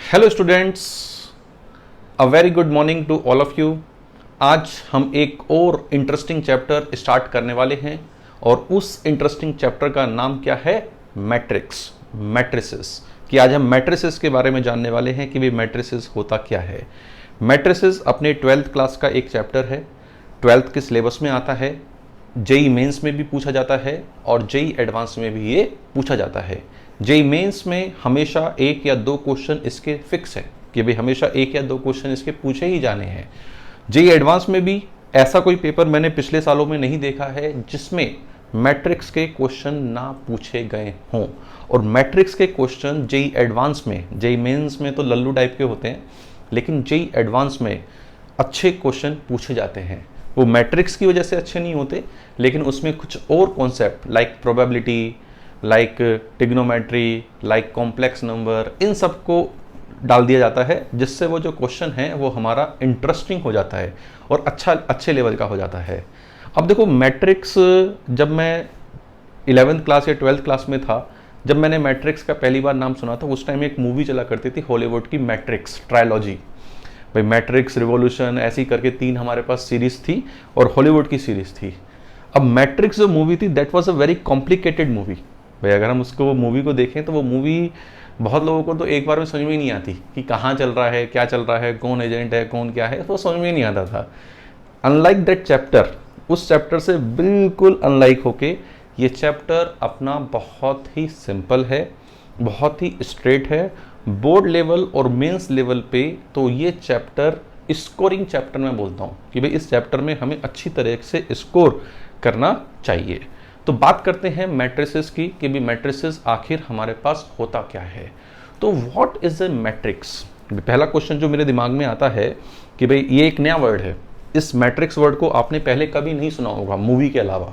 Hello students, a very good morning to all of you. आज हम एक और इंटरेस्टिंग चैप्टर स्टार्ट करने वाले हैं और उस इंटरेस्टिंग चैप्टर का नाम क्या है? Matrix, matrices. कि आज हम मैट्रिसेस के बारे में जानने वाले हैं कि भाई मैट्रिसेस होता क्या है। मैट्रिसेस अपने 12th क्लास का एक चैप्टर है, 12th के सिलेबस में आता है, जेई मेंस में भी पूछा जाता है और जेई एडवांस में भी ये पूछा जाता है। जेई मेंस में हमेशा एक या दो क्वेश्चन इसके फिक्स है कि भाई हमेशा एक या दो क्वेश्चन इसके पूछे ही जाने हैं। जेई एडवांस में भी ऐसा कोई पेपर मैंने पिछले सालों में नहीं देखा है जिसमें मैट्रिक्स के क्वेश्चन ना पूछे गए हों। और मैट्रिक्स के क्वेश्चन जेई एडवांस में, जेई मेंस में तो लल्लू टाइप के होते हैं, लेकिन जेई एडवांस में अच्छे क्वेश्चन पूछे जाते हैं। वो मैट्रिक्स की वजह से अच्छे नहीं होते, लेकिन उसमें कुछ और concept like probability, like trigonometry, like complex number, इन सब को डाल दिया जाता है जिससे वो जो क्वेश्चन है वो हमारा इंटरेस्टिंग हो जाता है और अच्छे लेवल का हो जाता है। अब देखो, मैट्रिक्स जब मैं 11th क्लास या 12th क्लास में था, जब मैंने मैट्रिक्स का पहली बार नाम सुना था, उस टाइम एक मूवी चला करती थी हॉलीवुड की, मैट्रिक्स ट्रायलॉजी। भाई मैट्रिक्स, रिवॉल्यूशन, ऐसी करके 3 हमारे पास सीरीज थी और हॉलीवुड की सीरीज थी। अब मैट्रिक्स जो मूवी थी that was a very complicated movie. भाई अगर हम उसको, वो मूवी को देखें तो वो मूवी बहुत लोगों को तो एक बार में समझ में ही नहीं आती कि कहाँ चल रहा है, क्या चल रहा है, कौन एजेंट है, कौन क्या है, तो समझ में नहीं आता था। अनलाइक दैट चैप्टर, उस चैप्टर से बिल्कुल अनलाइक होके ये चैप्टर अपना बहुत ही सिंपल है, बहुत ही स्ट्रेट है। बोर्ड लेवल और मेंस लेवल पे तो ये चैप्टर स्कोरिंग चैप्टर में बोलता हूँ कि भाई इस चैप्टर में हमें अच्छी तरह से स्कोर करना चाहिए। तो बात करते हैं मैट्रिसेस की कि भाई मैट्रिसेस आखिर हमारे पास होता क्या है। तो व्हाट इज ए मैट्रिक्स? पहला क्वेश्चन जो मेरे दिमाग में आता है कि भाई ये एक नया वर्ड है, इस मैट्रिक्स वर्ड को आपने पहले कभी नहीं सुना होगा मूवी के अलावा।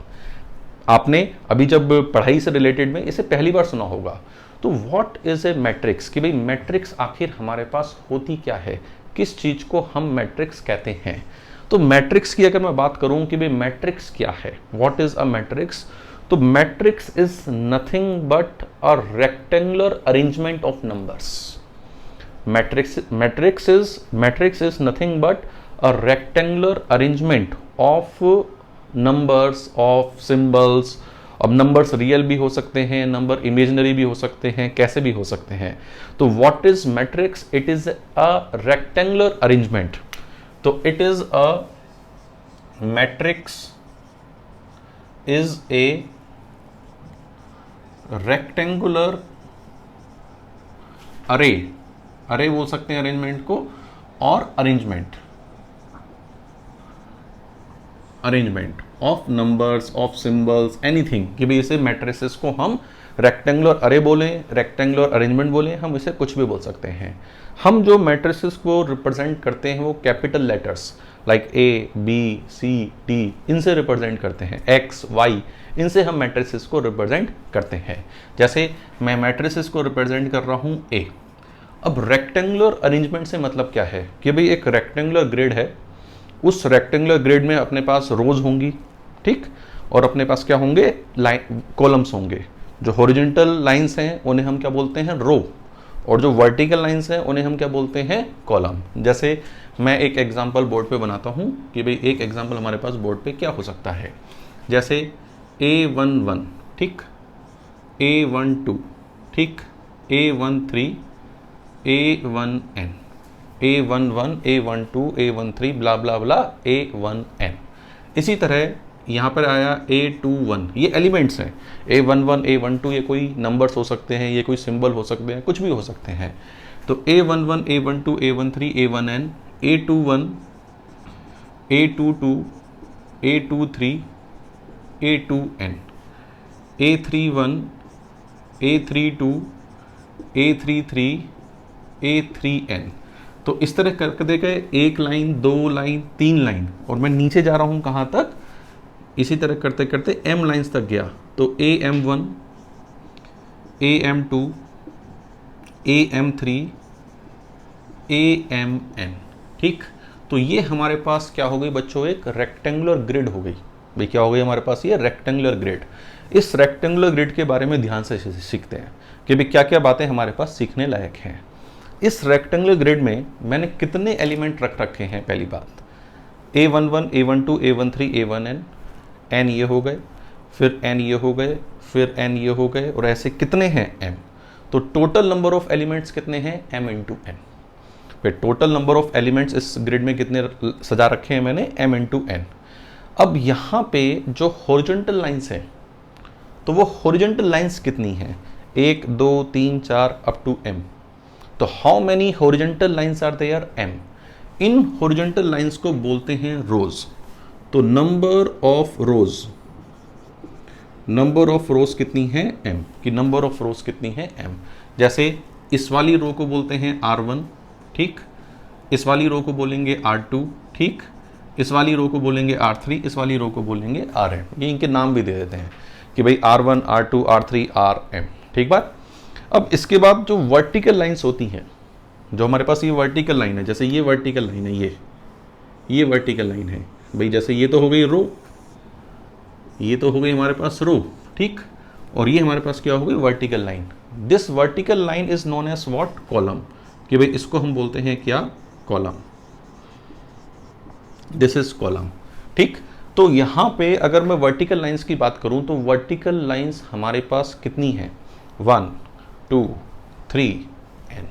आपने अभी जब पढ़ाई से रिलेटेड में इसे पहली बार सुना होगा। तो व्हाट इज ए मैट्रिक्स, कि भाई मैट्रिक्स आखिर हमारे पास होती क्या है, किस चीज को हम मैट्रिक्स कहते हैं। तो मैट्रिक्स की अगर मैं बात करूं कि भाई मैट्रिक्स क्या है, व्हाट इज अ मैट्रिक्स, तो matrix is nothing but a rectangular arrangement of numbers. Matrix is nothing but a rectangular arrangement of numbers, of symbols. अब नंबर्स रियल भी हो सकते हैं, नंबर इमेजिनरी भी हो सकते हैं, कैसे भी हो सकते हैं। तो what is matrix? It is a rectangular arrangement. तो it is a matrix is a rectangular array, array बोल सकते हैं अरेंजमेंट को, और arrangement of numbers, of symbols, anything. कि भाई इसे मैट्रिसेस को हम रेक्टेंगुलर अरे बोलें, रेक्टेंगुलर अरेंजमेंट बोलें, हम इसे कुछ भी बोल सकते हैं। हम जो मैट्रिसेस को रिप्रेजेंट करते हैं वो capital letters like a, b, c, d, इनसे रिप्रेजेंट करते हैं, एक्स, वाई, इनसे हम मैट्रिसेस को रिप्रेजेंट करते हैं। जैसे मैं मैट्रिसेस को रिप्रेजेंट कर रहा हूँ ए। अब रेक्टेंगुलर अरेंजमेंट से मतलब क्या है कि भाई एक रेक्टेंगुलर ग्रिड है, उस रेक्टेंगुलर ग्रिड में अपने पास रोज होंगी, ठीक, और अपने पास क्या होंगे, लाइन, कॉलम्स होंगे। जो हॉरिजॉन्टल लाइंस हैं उन्हें हम क्या बोलते हैं, रो, और जो वर्टिकल लाइंस हैं उन्हें हम क्या बोलते हैं, कॉलम। जैसे मैं एक एग्जांपल बोर्ड पे बनाता हूँ कि भाई एक एग्जांपल हमारे पास बोर्ड पे क्या हो सकता है। जैसे A11, ठीक, A12, ठीक, A13, A1n, A11, A12, A13, ब्ला ब्ला ब्ला, A1n। इसी तरह यहाँ पर आया A21, ये एलिमेंट्स हैं। A11, A12 ये कोई नंबर्स हो सकते हैं, ये कोई सिंबल हो सकते हैं, कुछ भी हो सकते हैं। तो A11, A12, A13, A1n, A21, A22, A23, A2n, A31, A32, A33, A3n। तो इस तरह करके देखा, एक लाइन, 2 लाइन, 3 लाइन, और मैं नीचे जा रहा हूं कहां तक, इसी तरह करते करते m लाइंस तक गया। तो AM1, AM2, AM3, AMn, ठीक। तो ये हमारे पास क्या हो गई बच्चों, एक रेक्टेंगुलर ग्रिड हो गई। भाई क्या हो गई हमारे पास, ये रेक्टेंगुलर ग्रिड। इस रेक्टेंगुलर ग्रिड के बारे में ध्यान से सीखते हैं कि भाई क्या क्या बातें हमारे पास सीखने लायक हैं। इस रेक्टेंगुलर ग्रिड में मैंने कितने एलिमेंट रख रखे हैं, पहली बात A11, A12, A13, A1n, n ये हो गए, फिर n ये हो गए, फिर n ये हो गए, और ऐसे कितने हैं m। तो टोटल नंबर ऑफ एलिमेंट्स कितने हैं, m इंटू n। फिर टोटल नंबर ऑफ एलिमेंट्स इस ग्रिड में कितने सजा रखे हैं मैंने, m इंटू n। अब यहाँ पे जो हॉरिजॉन्टल लाइंस हैं, तो वो हॉरिजॉन्टल लाइंस कितनी हैं, 1 2 3 4 अप टू m। तो how many horizontal lines are there, m। इन हॉरिजॉन्टल लाइंस को बोलते हैं रोज। तो नंबर ऑफ रोज कितनी है, m, कि नंबर ऑफ रोज कितनी है, m। जैसे इस वाली रो को बोलते हैं R1, ठीक, इस वाली रो को बोलेंगे R2, ठीक, इस वाली रो को बोलेंगे R3, इस वाली रो को बोलेंगे Rm। ये इनके नाम भी दे देते हैं कि भाई R1, R2, R3, Rm, ठीक बात। अब इसके बाद जो वर्टिकल लाइंस होती हैं, जो हमारे पास ये वर्टिकल लाइन है, जैसे ये वर्टिकल लाइन है, ये वर्टिकल लाइन है भाई, जैसे ये तो हो गई रो, ये तो हो गई हमारे पास रो, ठीक, और ये हमारे पास क्या हो गई, vertical line. This vertical line is known as what, column, कि भाई इसको हम बोलते हैं क्या, कॉलम, दिस इज कॉलम, ठीक। तो यहाँ पे अगर मैं वर्टिकल लाइंस की बात करूँ तो वर्टिकल लाइंस हमारे पास कितनी है, 1 2 3 n।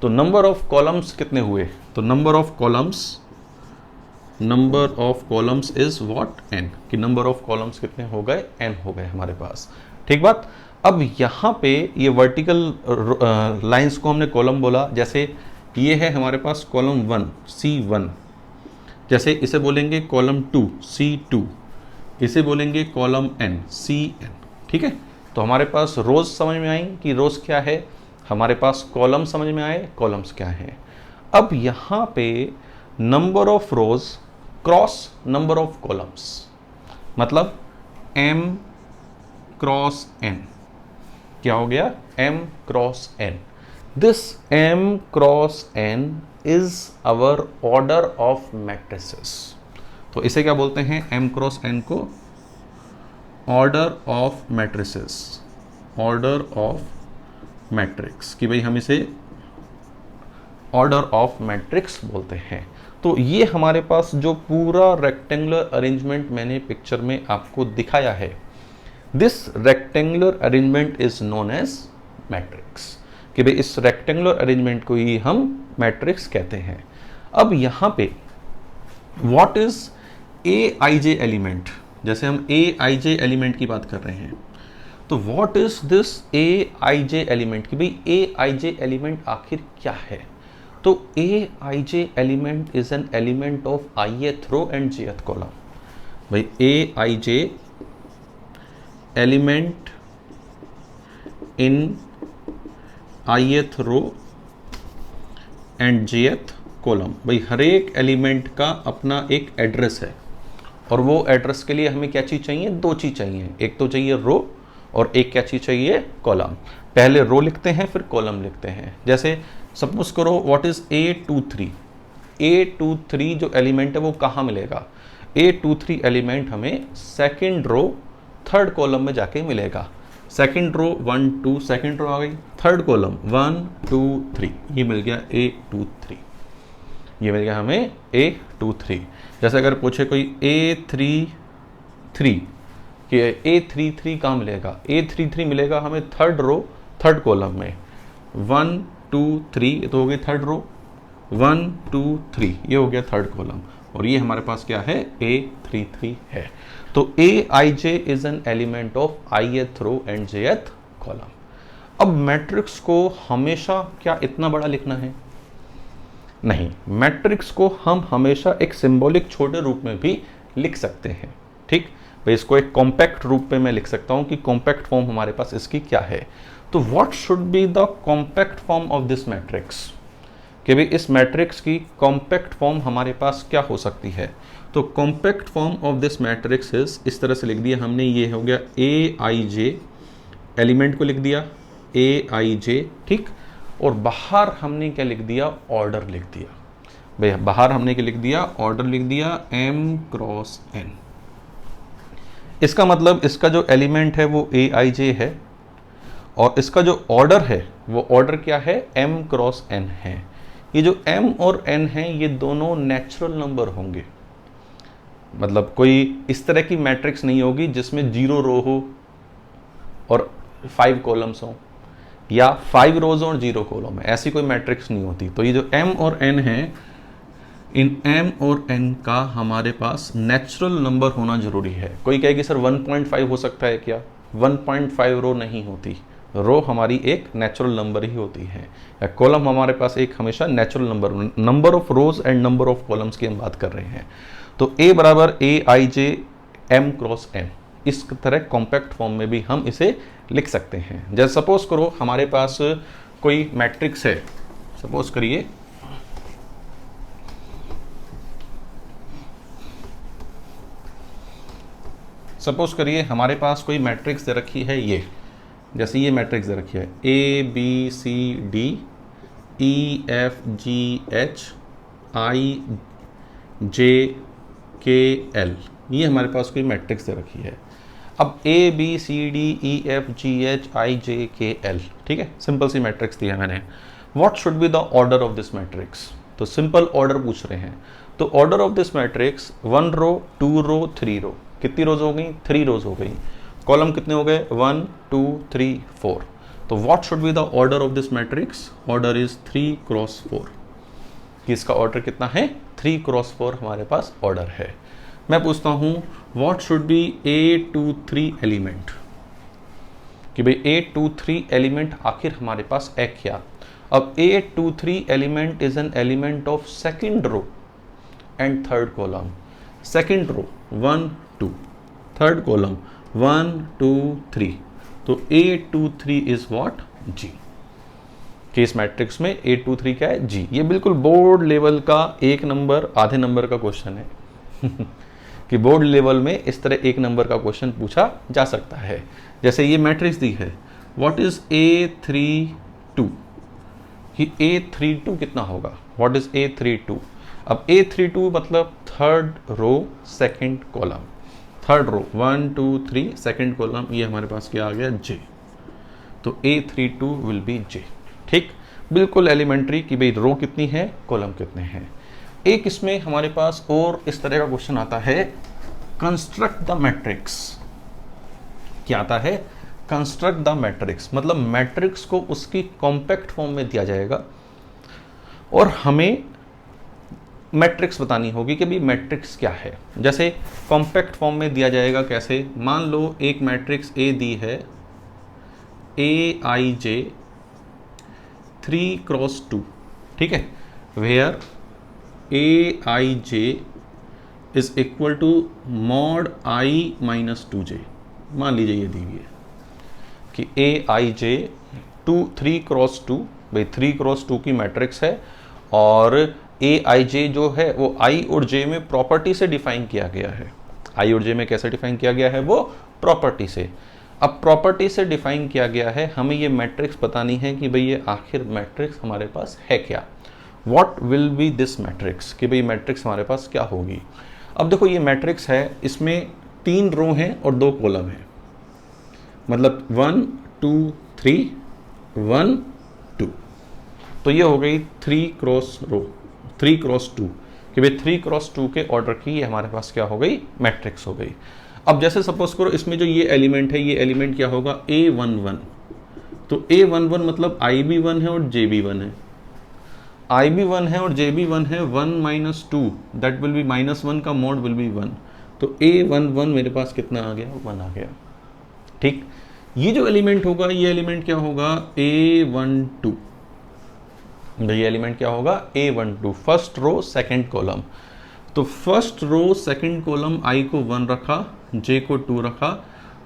तो नंबर ऑफ कॉलम्स कितने हुए, तो number of columns is what, n, कि नंबर ऑफ कॉलम्स कितने हो गए, n हो गए हमारे पास, ठीक बात। अब यहाँ पे ये वर्टिकल लाइंस को हमने कॉलम बोला, जैसे ये है हमारे पास कॉलम 1 C1, जैसे इसे बोलेंगे कॉलम 2 C2, इसे बोलेंगे कॉलम n Cn, ठीक है। तो हमारे पास रोज समझ में आई कि रोज क्या है, हमारे पास कॉलम समझ में आए, कॉलम्स क्या है। अब यहाँ पे number of rows cross number of columns, मतलब m क्रॉस n, क्या हो गया, m cross n। This m cross n is our order of matrices. तो इसे क्या बोलते हैं, m क्रॉस n को order of matrices, order of matrix, कि भाई हम इसे ऑर्डर ऑफ मैट्रिक्स बोलते हैं। तो ये हमारे पास जो पूरा रेक्टेंगुलर अरेंजमेंट मैंने पिक्चर में आपको दिखाया है, this rectangular arrangement is known as matrix, कि भाई इस रेक्टेंगुलर अरेंजमेंट को ही हम मैट्रिक्स कहते हैं। अब यहाँ पे व्हाट इज aij एलिमेंट, जैसे हम aij एलिमेंट की बात कर रहे हैं, तो what is this aij element, कि भाई aij एलिमेंट आखिर क्या है। तो aij element is an element of ith row and jth column. भाई aij element in ith row and jth column. भाई हर एक एलिमेंट का अपना एक एड्रेस है, और वो एड्रेस के लिए हमें क्या चीज़ चाहिए, दो चीज़ चाहिए, एक तो चाहिए रो और एक क्या चीज़ चाहिए, कॉलम। पहले रो लिखते हैं फिर कॉलम लिखते हैं। जैसे सपोज करो व्हाट इज A23, A23 जो एलिमेंट है वो कहाँ मिलेगा, A23 एलिमेंट हमें सेकंड रो थर्ड कॉलम में जाके मिलेगा। सेकंड रो 1 2, सेकंड रो आ गई, थर्ड कॉलम 1 2 3, ये मिल गया A23, ये मिल गया हमें A23। जैसे अगर पूछे कोई A33 कि A33 कहाँ मिलेगा, A33 मिलेगा हमें थर्ड रो थर्ड कॉलम में, 1 2 3 तो हो गई थर्ड रो, 1 2 3 ये हो गया थर्ड कॉलम, और ये हमारे पास क्या है, A33 है। तो aij is an element of ith row and jth column. अब मैट्रिक्स को हमेशा क्या इतना बड़ा लिखना है, नहीं, मैट्रिक्स को हम हमेशा एक सिंबॉलिक छोटे रूप में भी लिख सकते हैं, ठीक भाई। इसको एक कॉम्पैक्ट रूप में मैं लिख सकता हूं कि कॉम्पैक्ट फॉर्म हमारे पास इसकी क्या है। तो what should be the compact form of this matrix, कि भाई इस मैट्रिक्स की कॉम्पैक्ट फॉर्म हमारे पास क्या हो सकती है। तो compact form of this matrix इस तरह से लिख दिया हमने, ये हो गया aij, एलिमेंट को लिख दिया aij, ठीक, और बाहर हमने क्या लिख दिया, ऑर्डर लिख दिया। भाई बाहर हमने क्या लिख दिया, ऑर्डर लिख दिया m क्रॉस n। इसका मतलब इसका जो एलिमेंट है वो aij है, और इसका जो ऑर्डर है वो ऑर्डर क्या है, m क्रॉस n है। ये जो m और n है ये दोनों नेचुरल नंबर होंगे, मतलब कोई इस तरह की मैट्रिक्स नहीं होगी जिसमें 0 रो हो और 5 कॉलम्स हो, या 5 रोज और 0 कॉलम है, ऐसी कोई मैट्रिक्स नहीं होती। तो ये जो m और n है, इन m और n का हमारे पास नेचुरल नंबर होना जरूरी है। कोई कहे कि सर 1.5 हो सकता है क्या, 1.5 रो नहीं होती, रो हमारी एक नेचुरल नंबर ही होती है, या कॉलम हमारे पास एक हमेशा natural number of rose and number of columns की हम बात कर रहे हैं। तो a बराबर aij m क्रॉस n, इस तरह कॉम्पैक्ट फॉर्म में भी हम इसे लिख सकते हैं। जैसे सपोज करो हमारे पास कोई मैट्रिक्स है, सपोज करिए हमारे पास कोई मैट्रिक्स दे रखी है, ये जैसे ये मैट्रिक्स दे रखी है a b c d e f g h i j k l, ये हमारे पास कोई मैट्रिक्स दे रखी है। अब a b c d e f g h i j k l, ठीक है, सिंपल सी मैट्रिक्स दिया है मैंने। What should be the order of this matrix, तो सिंपल ऑर्डर पूछ रहे हैं। तो ऑर्डर ऑफ दिस मैट्रिक्स 1 रो 2 रो 3 रो, कितनी रोज हो गई, 3 रोज हो गई। कॉलम कितने हो गए, 1 2 3 4। तो what should be the order of this matrix, order is 3 cross 4, कि इसका ऑर्डर कितना है, 3 क्रॉस 4 हमारे पास ऑर्डर है। मैं पूछता हूं what should be A23 element, कि भाई A23 एलिमेंट आखिर हमारे पास है क्या। अब A23 element is an element of second row and third column. Second row 1 2, third column 1 2 3, तो A23 इज व्हाट, G। कि इस मैट्रिक्स में A23 क्या है, G। ये बिल्कुल बोर्ड लेवल का एक नंबर आधे नंबर का क्वेश्चन है कि बोर्ड लेवल में इस तरह एक नंबर का क्वेश्चन पूछा जा सकता है। जैसे ये मैट्रिक्स दी है, व्हाट इज A32, कि A32 कितना होगा, व्हाट इज A32। अब A32 मतलब third row second column, third row 1 2 3 second column, ये हमारे पास क्या आ गया, J। तो A32 विल बी J। ठीक, बिल्कुल एलिमेंट्री कि भाई रो कितनी है, कॉलम कितने हैं। एक इसमें हमारे पास और इस तरह का क्वेश्चन आता है, कंस्ट्रक्ट द मैट्रिक्स। क्या आता है, कंस्ट्रक्ट द मैट्रिक्स, मतलब मैट्रिक्स को उसकी कॉम्पैक्ट फॉर्म में दिया जाएगा और हमें मैट्रिक्स बतानी होगी कि भाई मैट्रिक्स क्या है। जैसे कॉम्पैक्ट फॉर्म में दिया जाएगा कैसे, मान लो एक मैट्रिक्स A दी है aij 3 क्रॉस 2, ठीक है, where aij is equal to mod i minus 2j। मान लीजिए ये दी हुई है कि aij 3 क्रॉस 2, भाई 3 क्रॉस 2 की मैट्रिक्स है और aij जो है वो i और j में प्रॉपर्टी से डिफाइन किया गया है। i और j में कैसे डिफाइन किया गया है, वो प्रॉपर्टी से। अब प्रॉपर्टी से डिफाइन किया गया है, हमें ये मैट्रिक्स बतानी है कि भाई ये आखिर मैट्रिक्स हमारे पास है क्या, what will be this matrix, कि भाई मैट्रिक्स हमारे पास क्या होगी। अब देखो ये मैट्रिक्स है, इसमें 3 रो हैं और 2 कॉलम हैं, मतलब 1 2 3 1 2, तो ये हो गई 3 क्रॉस रो 3 क्रॉस 2, कि भाई 3 क्रॉस 2 के ऑर्डर की ये हमारे पास क्या हो गई, मैट्रिक्स हो गई। अब जैसे सपोज करो इसमें जो ये एलिमेंट है, ये एलिमेंट क्या होगा, A11, तो A11 मतलब I भी 1 है और J भी 1 है, I भी 1 है और J भी 1 है, 1 माइनस 2 दैट विल बी -1 का मॉड विल बी 1, तो A11 मेरे पास कितना आ गया, 1 आ गया। ठीक, ये जो एलिमेंट होगा, ये एलिमेंट क्या होगा, A12, ये एलिमेंट क्या होगा, A12, first row second column. तो first row second column I को 1 रखा, J को 2 रखा,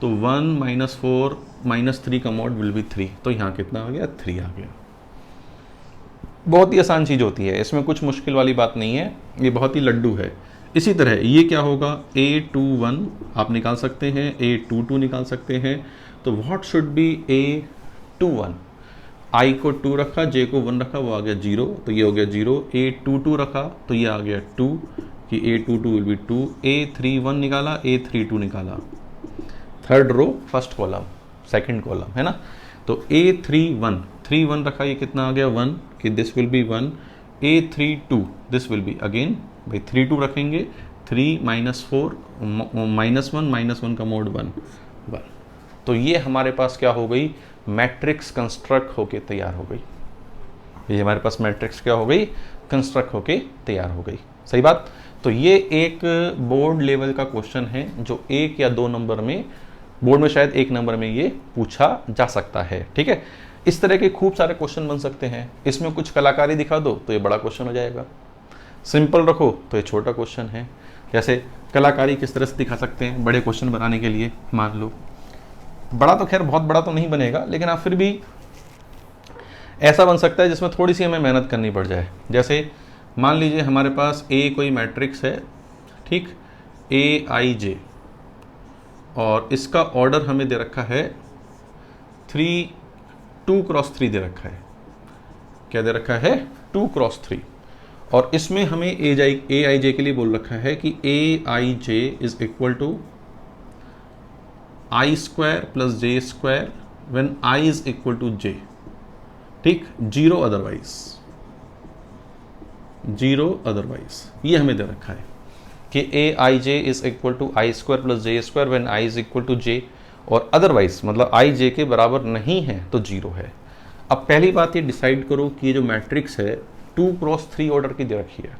तो 1 माइनस 4 माइनस 3 का मॉड विल बी 3, तो यहाँ कितना आ गया, 3 आ गया। बहुत ही आसान चीज़ होती है, इसमें कुछ मुश्किल वाली बात नहीं है, ये बहुत ही लड्डू है। इसी तरह ये क्या होगा, A21 आप निकाल सकते हैं, A22 निकाल सकते हैं। तो what should be A21, I को 2 रखा, J को 1 रखा, वो आ गया 0, तो ये हो गया 0। A22 रखा तो ये आ गया 2, कि A22 विल बी 2। A31 निकाला, A32 निकाला, third row first column second column, है ना। तो A31 रखा, ये कितना आ गया 1, कि this will be 1, A32 this will be again भाई 32 रखेंगे, 3 - 4 -1 का मोड 1 1। तो ये हमारे पास क्या हो गई, मैट्रिक्स कंस्ट्रक्ट होके तैयार हो गई। ये हमारे पास मैट्रिक्स क्या हो गई, कंस्ट्रक्ट होके तैयार हो गई। सही बात। तो ये एक बोर्ड लेवल का क्वेश्चन है जो 1 या 2 नंबर में, बोर्ड में शायद 1 नंबर में ये पूछा जा सकता है। ठीक है, इस तरह के खूब सारे क्वेश्चन बन सकते हैं। इसमें कुछ कलाकारी दिखा दो तो ये बड़ा क्वेश्चन हो जाएगा, सिंपल रखो तो ये छोटा क्वेश्चन है। जैसे कलाकारी किस तरह से दिखा सकते हैं बड़े क्वेश्चन बनाने के लिए, मान लो बड़ा तो खैर बहुत बड़ा तो नहीं बनेगा, लेकिन आप फिर भी ऐसा बन सकता है जिसमें थोड़ी सी हमें मेहनत करनी पड़ जाए। जैसे मान लीजिए हमारे पास ए कोई मैट्रिक्स है, ठीक, AIJ, और इसका ऑर्डर हमें दे रखा है 2x3 दे रखा है। क्या दे रखा है, 2x3, और इसमें हमें AIJ के लिए बोल रखा है कि AIJ is equal to I² + J² when I is equal to J। ठीक, जीरो अदरवाइज ये हमें दे रखा है कि AIJ is equal to I² + J² when I is equal to J, और अदरवाइज मतलब I J के बराबर नहीं है तो जीरो है। अब पहली बात ये डिसाइड करो कि ये जो मैट्रिक्स है 2x3 ऑर्डर की दे रखी है।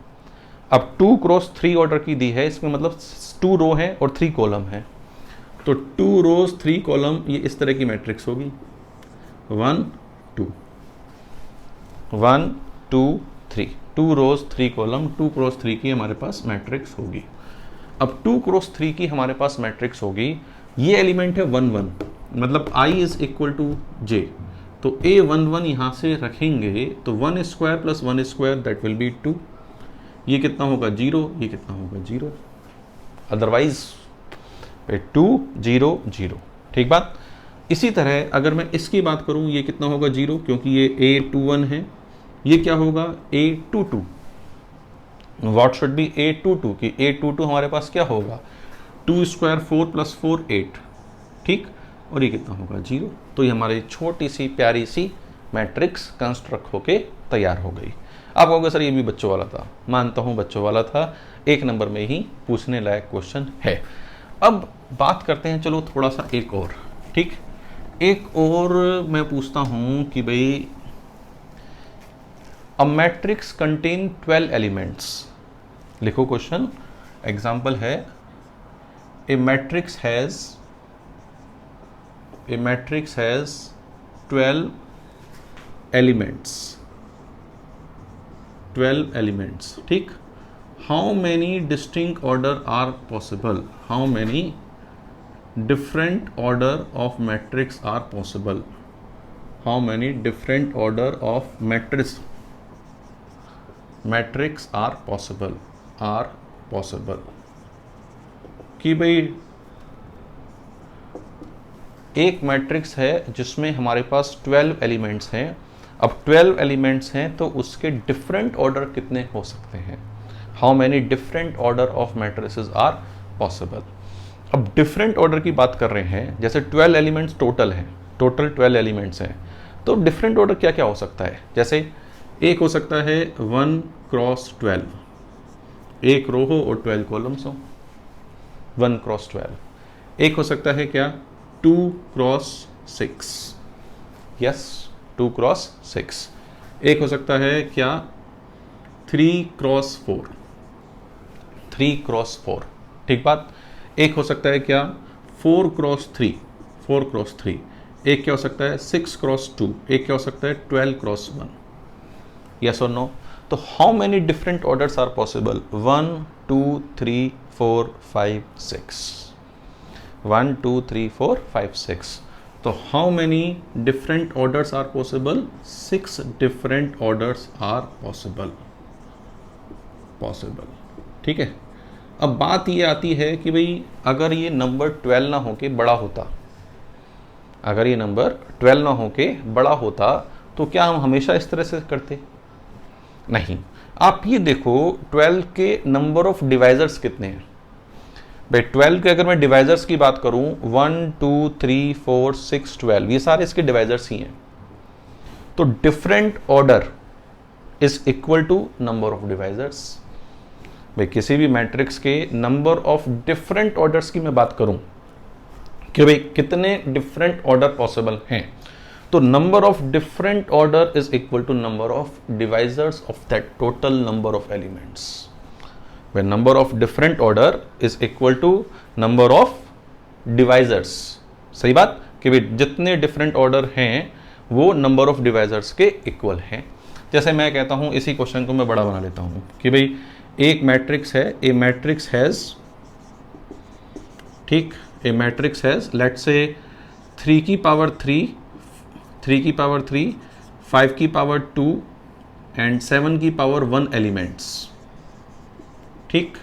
अब 2x3 ऑर्डर की दी है, इसमें मतलब 2 रो है और 3 कॉलम है, तो 2 रोज 3 कॉलम ये इस तरह की मैट्रिक्स होगी, 1 2 1 2 3, 2 रोज 3 कॉलम, 2x3 की हमारे पास मैट्रिक्स होगी। अब 2x3 की हमारे पास मैट्रिक्स होगी, ये एलिमेंट है 1 1, मतलब I is equal to J, तो A11 यहाँ से रखेंगे तो 1² + 1² दैट विल बी 2, ये कितना होगा 0, ये कितना होगा 0, अदरवाइज 2 0 0। ठीक बात। इसी तरह अगर मैं इसकी बात करूं, ये कितना होगा 0, क्योंकि ये A21 है, ये क्या होगा A22, what should be A22, कि A22 हमारे पास क्या होगा 2² 4 + 4 8, ठीक, और ये कितना होगा 0। तो ये हमारी छोटी सी प्यारी सी मैट्रिक्स कंस्ट्रक्ट होके तैयार हो गई। आप कहोगे सर ये भी बच्चों वाला था, मानता हूँ बच्चों वाला था, 1 नंबर में ही पूछने लायक क्वेश्चन है। अब बात करते हैं चलो थोड़ा सा एक और, ठीक, एक और मैं पूछता हूँ कि भाई अ मैट्रिक्स कंटेन 12 एलिमेंट्स। लिखो क्वेश्चन, एग्जाम्पल है ए मैट्रिक्स हैज 12 एलिमेंट्स, ठीक। How many distinct order are possible, how many different order of matrix are possible, how many different order of matrix are possible कि भाई एक matrix है जिसमें हमारे पास 12 elements हैं। अब 12 एलिमेंट्स हैं तो उसके डिफरेंट ऑर्डर कितने हो सकते हैं, how many different order of matrices are possible. अब डिफरेंट ऑर्डर की बात कर रहे हैं, जैसे 12 एलिमेंट्स टोटल हैं, टोटल 12 एलिमेंट्स हैं, तो डिफरेंट ऑर्डर क्या क्या हो सकता है। जैसे एक हो सकता है 1x12, एक रो हो और 12 कॉलम्स हो, 1x12। एक हो सकता है क्या 2x6, यस 2x6। एक हो सकता है क्या 3x4, 3x4, ठीक बात। एक हो सकता है क्या 4x3, 4x3। एक क्या हो सकता है 6x2, एक क्या हो सकता है 12x1, यस और नो। तो how many different orders are possible, 1 2 3 4 5 6, 1 2 3 4 5 6। तो how many different orders are possible, 6 different orders are possible, ठीक है। अब बात ये आती है कि भाई अगर ये नंबर 12 ना होके बड़ा होता, अगर ये नंबर 12 ना होके बड़ा होता तो क्या हम हमेशा इस तरह से करते, नहीं। आप ये देखो 12 के नंबर ऑफ डिवाइजर्स कितने हैं, भाई 12 के अगर मैं डिवाइजर्स की बात करूं 1 2 3 4 6 12 ये सारे इसके डिवाइजर्स ही हैं। तो different order is equal to number of divisors. भाई किसी भी मैट्रिक्स के नंबर ऑफ डिफरेंट ऑर्डर्स की मैं बात करूं कि भाई कितने डिफरेंट ऑर्डर पॉसिबल हैं, तो number of different order is equal to number of divisors of that total number of elements. when number of different order is equal to number of divisors। सही बात कि भाई जितने different order हैं वो number of divisors के equal हैं। जैसे मैं कहता हूं, इसी क्वेश्चन को मैं बड़ा बना लेता हूं कि भाई एक मैट्रिक्स है, ए मैट्रिक्स हैज, ठीक, ए मैट्रिक्स हैज लेट से 3 की पावर 3, 3 की पावर 3, 5 की पावर 2 एंड 7 की पावर 1 एलिमेंट्स। ठीक,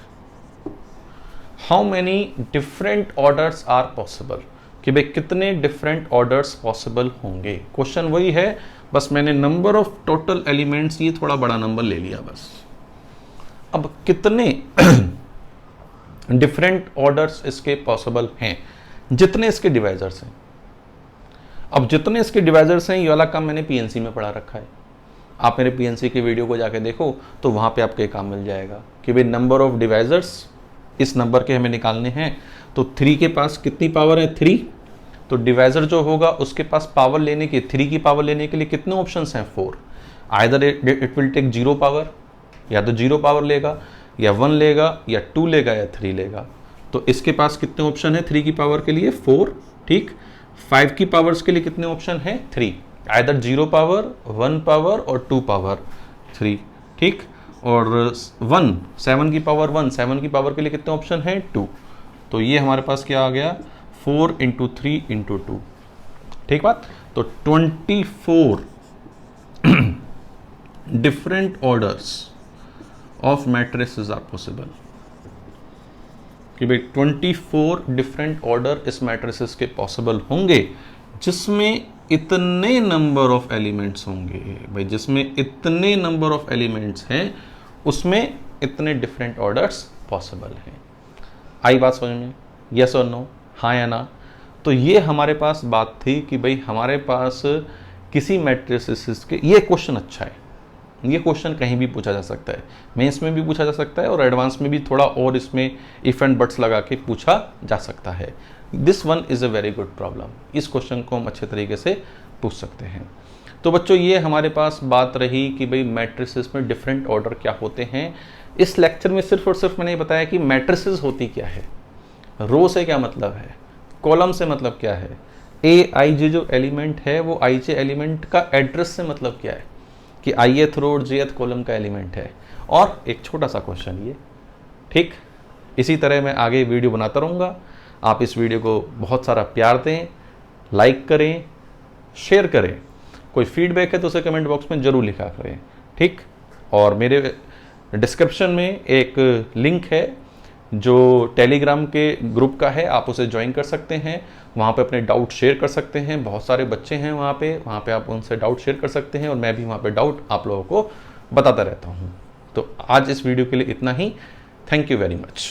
how many different orders are possible, कि भाई कितने डिफरेंट ऑर्डर्स पॉसिबल होंगे। क्वेश्चन वही है, बस मैंने नंबर ऑफ टोटल एलिमेंट्स ये थोड़ा बड़ा नंबर ले लिया बस। अब कितने डिफरेंट ऑर्डर्स इसके पॉसिबल हैं, जितने इसके डिवाइजर्स हैं। अब जितने इसके डिवाइजर्स हैं ये वाला काम मैंने पीएनसी में पढ़ा रखा है। आप मेरे पीएनसी के वीडियो को जाके देखो तो वहाँ पे आपको एक काम मिल जाएगा कि भाई नंबर ऑफ डिवाइजर्स इस नंबर के हमें निकालने हैं। तो 3 के पास कितनी पावर है, 3। तो डिवाइजर जो होगा उसके पास पावर लेने के, 3 की पावर लेने के लिए कितने ऑप्शंस हैं, 4। Either it will take 0 power, या तो 0 पावर लेगा, या 1 लेगा, या 2 लेगा, या 3 लेगा। तो इसके पास कितने ऑप्शन है 3 की पावर के लिए, 4। ठीक, 5 की पावर्स के लिए कितने ऑप्शन है, 3। आइदर 0 पावर, 1 पावर और 2 पावर 3। ठीक, और 1, 7 की पावर 1, 7 की पावर के लिए कितने ऑप्शन है, 2। तो ये हमारे पास क्या आ गया, 4 × 3 × 2। ठीक बात। तो 24 different orders of matrices are possible, कि भाई 24 डिफरेंट ऑर्डर इस मैट्रिसेस के पॉसिबल होंगे, जिसमें इतने नंबर ऑफ एलिमेंट्स होंगे। भाई जिसमें इतने नंबर ऑफ एलिमेंट्स हैं उसमें इतने डिफरेंट ऑर्डर्स पॉसिबल हैं। आई बात समझ में, यस और नो, हाँ या ना। तो ये हमारे पास बात थी कि भाई हमारे पास किसी मैट्रिसेस के, ये क्वेश्चन अच्छा है, ये क्वेश्चन कहीं भी पूछा जा सकता है, मेंस में भी पूछा जा सकता है और एडवांस में भी थोड़ा और इसमें इफ एंड बट्स लगा के पूछा जा सकता है। This one is a very good problem. इस क्वेश्चन को हम अच्छे तरीके से पूछ सकते हैं। तो बच्चों ये हमारे पास बात रही कि भाई मैट्रिसेस में डिफरेंट ऑर्डर क्या होते हैं। इस लेक्चर में सिर्फ और सिर्फ मैंने बताया कि मैट्रिसेस होती क्या है, रो से क्या मतलब है, कॉलम से मतलब क्या है, ए आई जे जो एलिमेंट है वो आई जे एलिमेंट का एड्रेस से मतलब क्या है, कि ith रो और jth कॉलम का एलिमेंट है, और एक छोटा सा क्वेश्चन ये। ठीक, इसी तरह मैं आगे वीडियो बनाता रहूँगा। आप इस वीडियो को बहुत सारा प्यार दें, लाइक करें, शेयर करें। कोई फीडबैक है तो उसे कमेंट बॉक्स में ज़रूर लिखा करें। ठीक, और मेरे डिस्क्रिप्शन में एक लिंक है जो टेलीग्राम के ग्रुप का है, आप उसे ज्वाइन कर सकते हैं। वहाँ पे अपने डाउट शेयर कर सकते हैं, बहुत सारे बच्चे हैं वहाँ पे आप उनसे डाउट शेयर कर सकते हैं, और मैं भी वहाँ पे डाउट आप लोगों को बताता रहता हूँ। तो आज इस वीडियो के लिए इतना ही। Thank you very much.